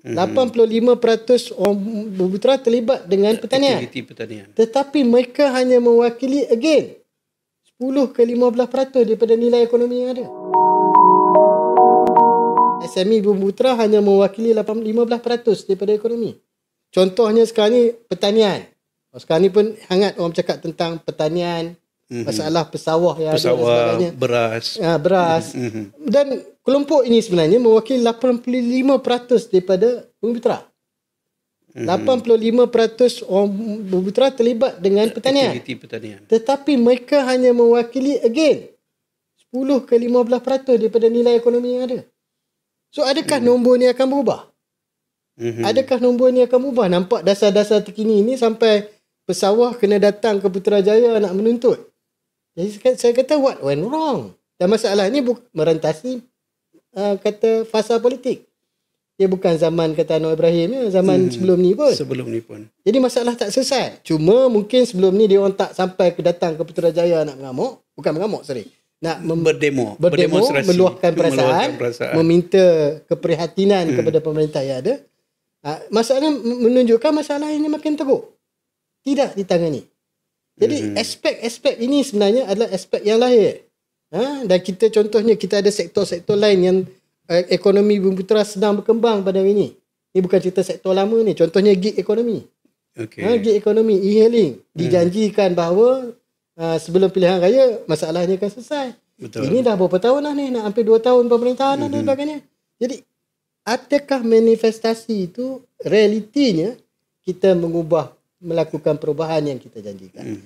85% orang Bumiputera terlibat dengan pertanian. Aktiviti pertanian. Tetapi mereka hanya mewakili 10 ke 15% daripada nilai ekonomi yang ada. SME Bumiputera hanya mewakili 15% daripada ekonomi. Contohnya sekarang ni pertanian. Sekarang ni pun hangat orang bercakap tentang pertanian, masalah pesawah yang ada dan sebagainya. Beras. Dan kelompok ini sebenarnya mewakili 85% daripada Bumiputera. 85% orang Bumiputera terlibat dengan pertanian. Aktiviti pertanian. Tetapi mereka hanya mewakili 10 ke 15% daripada nilai ekonomi yang ada. So adakah nombor ni akan berubah? Adakah nombor ni akan berubah? Nampak dasar-dasar terkini ni sampai pesawah kena datang ke Putrajaya nak menuntut. Jadi saya kata what went wrong? Dan masalah ni merentasi kata fasa politik. Dia bukan zaman kata Anwar Ibrahim ya, zaman sebelum ni pun. Jadi masalah tak selesai. Cuma mungkin sebelum ni dia orang tak sampai datang ke Putrajaya nak mengamuk. Bukan mengamuk, sorry. Nak berdemo, meluahkan perasaan, meminta keprihatinan kepada pemerintah yang ada. Masalah menunjukkan masalah ini makin teruk. Tidak ditangani. Jadi aspek-aspek ini sebenarnya adalah aspek yang lahir. Dan kita contohnya kita ada sektor-sektor lain yang ekonomi Bumiputera sedang berkembang pada hari ini. Ini bukan cerita sektor lama ni. Contohnya gig ekonomi. Gig ekonomi, e-hailing. Dijanjikan bahawa sebelum pilihan raya masalahnya akan selesai. Betul. Ini dah berapa tahun dah ni, nak hampir 2 tahun pemerintahan dan sebagainya. Jadi adakah manifestasi itu realitinya kita melakukan perubahan yang kita janjikan?